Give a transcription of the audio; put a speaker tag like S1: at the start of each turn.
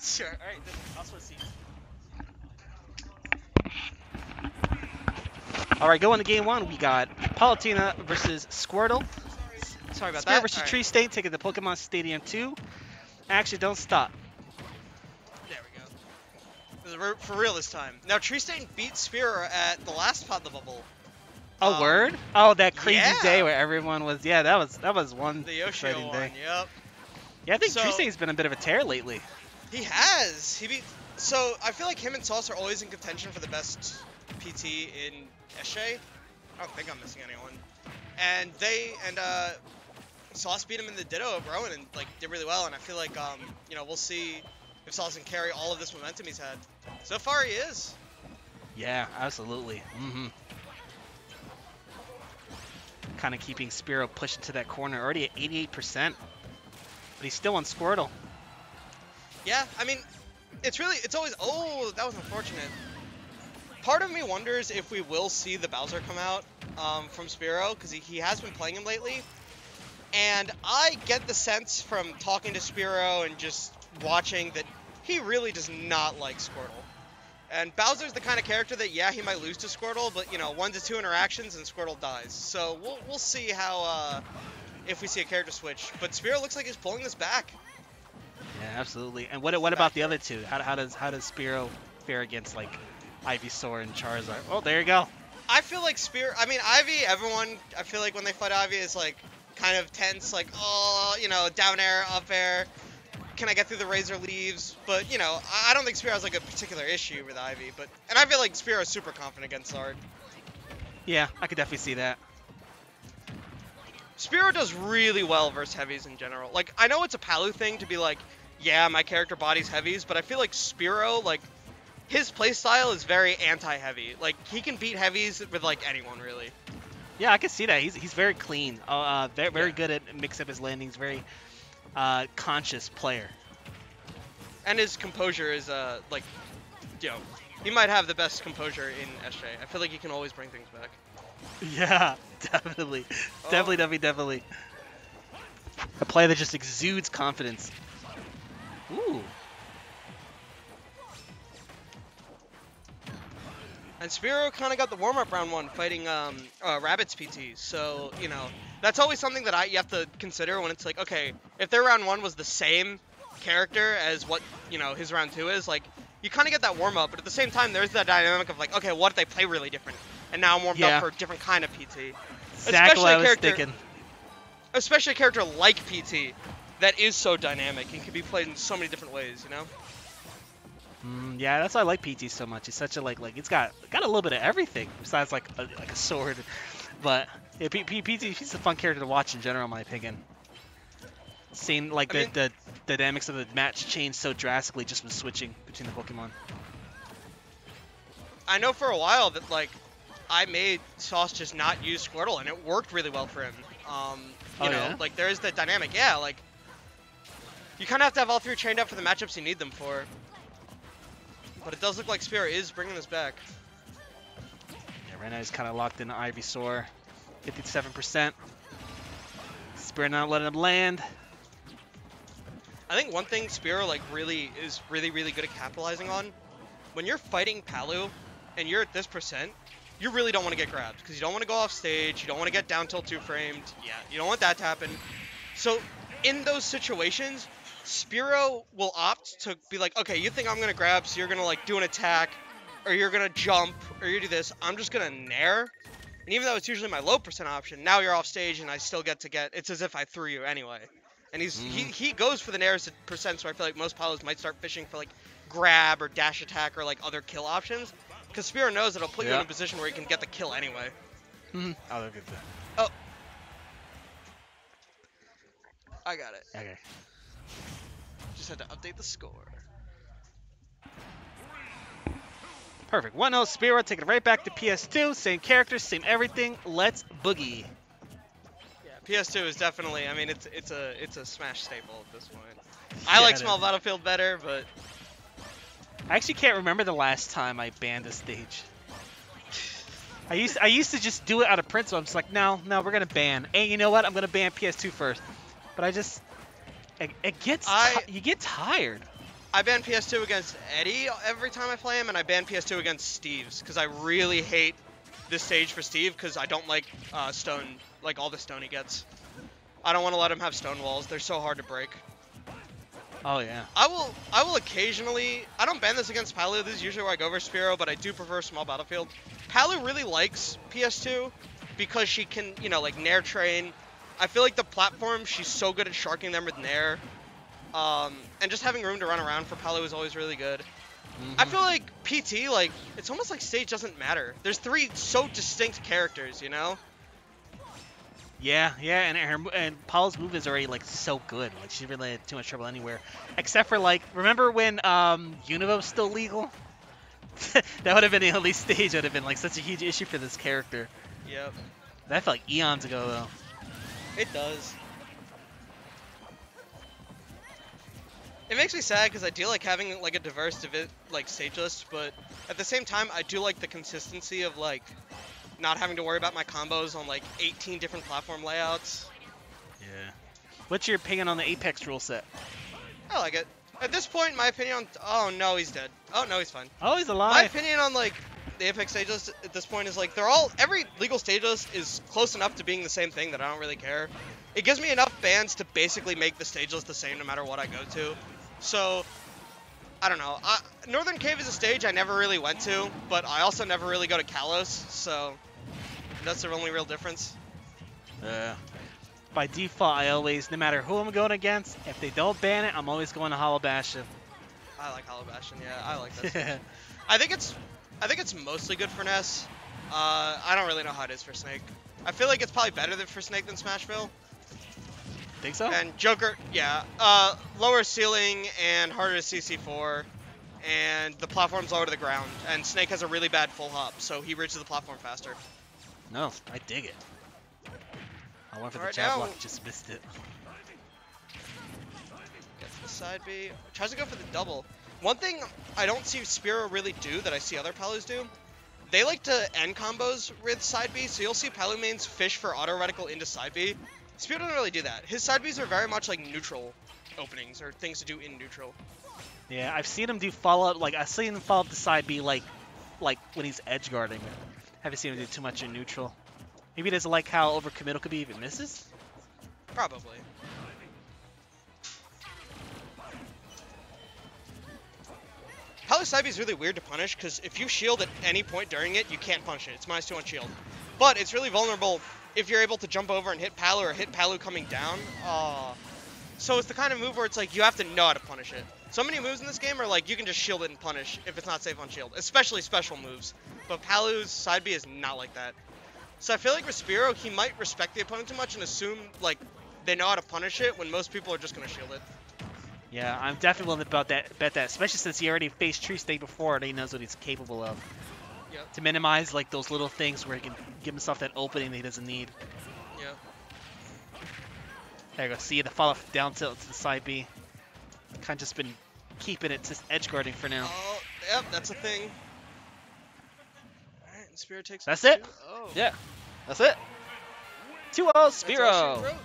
S1: Sure. All right. I'll switch seats. All right, going to game one, we got Palutena versus Squirtle.
S2: Sorry about
S1: Spiro
S2: that.
S1: versus
S2: All right.
S1: Treestain taking the Pokemon Stadium 2. Actually, don't stop.
S2: There we go. For real this time. Now, Treestain beat Spiro at the last pot in the bubble.
S1: A word? Oh, that crazy
S2: yeah.
S1: day where everyone was. Yeah, that was one
S2: The Yoshio
S1: exciting
S2: one,
S1: day.
S2: yep.
S1: Yeah, I think
S2: So-
S1: Treestain's been a bit of a tear lately.
S2: He has. He beat. So I feel like him and Sauce are always in contention for the best PT in Eshe. I don't think I'm missing anyone. And Sauce beat him in the Ditto of Rowan and like did really well. And I feel like we'll see if Sauce can carry all of this momentum he's had. So far he is.
S1: Yeah, absolutely. Kind of keeping Spiro pushed into that corner, already at 88%, but he's still on Squirtle.
S2: Yeah, I mean, it's always, oh, that was unfortunate. Part of me wonders if we will see the Bowser come out from Spiro, because he has been playing him lately. And I get the sense from talking to Spiro and just watching that he really does not like Squirtle. And Bowser's the kind of character that, yeah, he might lose to Squirtle, but, 1 to 2 interactions and Squirtle dies. So we'll see how, if we see a character switch. But Spiro looks like he's pulling this back.
S1: Yeah, absolutely. And what about the other two? How does Spiro fare against like Ivysaur and Charizard? Oh, there you go.
S2: I feel like Ivy, everyone, I feel like when they fight Ivy is like kind of tense, like, oh, down air, up air. Can I get through the Razor Leaves? But, I don't think Spiro has like a particular issue with Ivy. And I feel like Spiro is super confident against Zard.
S1: Yeah, I could definitely see that.
S2: Spiro does really well versus heavies in general. Like, I know it's a Palu thing to be like, yeah, my character body's heavies, but I feel like Spiro, like, his playstyle is very anti-heavy. Like, he can beat heavies with, like, anyone, really.
S1: Yeah, I can see that. He's very clean. Very good at mix up his landings. Very conscious player.
S2: And his composure is, he might have the best composure in Eshe. I feel like he can always bring things back.
S1: Yeah, definitely. Definitely. A player that just exudes confidence. Ooh.
S2: And Spiro kind of got the warm-up round one fighting Rabbit's PT. So, that's always something that you have to consider when it's like, okay, if their round one was the same character as what, his round two is, like, you kind of get that warm-up, but at the same time, there's that dynamic of like, okay, what if they play really different? And now I'm warmed up for a different kind of PT.
S1: Exactly what I was thinking.
S2: Especially a character like PT that is so dynamic and can be played in so many different ways,
S1: Yeah, that's why I like PT so much. He's such a it's got a little bit of everything besides like a sword. But yeah, PT, he's a fun character to watch in general, in my opinion. Seeing like the dynamics of the match change so drastically just with switching between the Pokemon.
S2: I know for a while that like I made Sauce just not use Squirtle, and it worked really well for him. Like there is the dynamic. Yeah, like you kind of have to have all three trained up for the matchups you need them for. But it does look like Spiro is bringing this back.
S1: Yeah, right now he's kind of locked into Ivysaur, 57%. Spiro not letting him land.
S2: I think one thing Spiro like really good at capitalizing on, when you're fighting Palu and you're at this percent, you really don't want to get grabbed because you don't want to go off stage, you don't want to get down tilt 2 framed. Yeah, you don't want that to happen. So in those situations, Spiro will opt to be like, okay, you think I'm gonna grab, so you're gonna like do an attack, or you're gonna jump, or you do this. I'm just gonna nair. And even though it's usually my low percent option, now you're off stage and I still get to get. It's as if I threw you anyway. And he goes for the nairs at percent, so I feel like most Palos might start fishing for like grab or dash attack or like other kill options, because Spiro knows it'll put you in a position where you can get the kill anyway.
S1: Oh, look at that.
S2: Oh, I got it.
S1: Okay.
S2: Just had to update the score.
S1: Perfect. 1-0 Spiro, taking it right back to PS2. Same characters, same everything. Let's boogie.
S2: Yeah, PS2 is definitely. I mean, it's a Smash staple at this point. I like Small Battlefield better, but
S1: I actually can't remember the last time I banned a stage. I used to just do it out of principle. I'm just like, no, we're gonna ban. Hey, you know what? I'm gonna ban PS2 first. But I just, you get tired.
S2: I ban PS2 against Eddie every time I play him, and I ban PS2 against Steve's, because I really hate this stage for Steve, because I don't like stone, like all the stone he gets. I don't want to let him have stone walls. They're so hard to break.
S1: Oh yeah.
S2: I will occasionally, I don't ban this against Palu, this is usually where I go versus Spiro, but I do prefer small battlefield. Palu really likes PS2, because she can, you know, like Nair train. I feel like the platform, she's so good at sharking them with Nair. And just having room to run around for Palu is always really good. I feel like PT, like, it's almost like stage doesn't matter. There's 3 so distinct characters, you know?
S1: Yeah, and Paul's move is already like so good. Like she really had too much trouble anywhere, except for like remember when Univo was still legal? That would have been the only stage. Would have been like such a huge issue for this character.
S2: Yep.
S1: That felt like eons ago though.
S2: It does. It makes me sad because I do like having like a diverse like stage list, but at the same time I do like the consistency of like not having to worry about my combos on like 18 different platform layouts.
S1: Yeah. What's your opinion on the Apex rule set?
S2: I like it. At this point, my opinion on... Oh, no, he's dead. Oh, no, he's fine.
S1: Oh, he's alive.
S2: My opinion on, like, the Apex stage list at this point is, like, they're all... Every legal stage list is close enough to being the same thing that I don't really care. It gives me enough bans to basically make the stage list the same no matter what I go to. So, I don't know. Northern Cave is a stage I never really went to, but I also never really go to Kalos, so that's the only real difference.
S1: By default, I always, no matter who I'm going against, if they don't ban it, I'm always going to Hollow Bastion.
S2: I like Hollow Bastion, yeah, I like that stage. I think it's mostly good for Ness. I don't really know how it is for Snake. I feel like it's probably better for Snake than Smashville.
S1: Think so?
S2: And Joker, yeah. Lower ceiling and harder to CC4, and the platform's lower to the ground. And Snake has a really bad full hop, so he reaches the platform faster.
S1: No, I dig it. I went for
S2: Right
S1: the jab
S2: now.
S1: block, just missed it.
S2: Gets the side B. Tries to go for the double. One thing I don't see Spiro really do that I see other Palus do, they like to end combos with side B, so you'll see Palu mains fish for auto reticle into side B. Spiro doesn't really do that. His side Bs are very much like neutral openings, or things to do in neutral.
S1: Yeah, I've seen him do follow-up, like, I've seen him follow up the side B, like when he's edge guarding. Haven't seen him do too much in neutral. Maybe he doesn't like how overcommittal could be if it misses?
S2: Probably. Palu side B is really weird to punish, because if you shield at any point during it, you can't punish it. It's -2 on shield. But it's really vulnerable if you're able to jump over and hit Palu or hit Palu coming down. So it's the kind of move where it's like you have to know how to punish it. So many moves in this game are like you can just shield it and punish if it's not safe on shield, especially special moves. But Palu's side B is not like that. So I feel like with Spiro, he might respect the opponent too much and assume like they know how to punish it when most people are just going to shield it.
S1: Yeah, I'm definitely willing to bet that, especially since he already faced Treestain before and he knows what he's capable of.
S2: Yep.
S1: To minimize like those little things where he can give himself that opening that he doesn't need.
S2: Yeah.
S1: There you go. See the follow down tilt to the side B. Kind of just been keeping it just edge guarding for now.
S2: Oh, yep, that's a thing. Alright, and Spiro takes
S1: That's it?
S2: Oh.
S1: Yeah, that's it. 2-0 Spiro.
S2: That's all she wrote.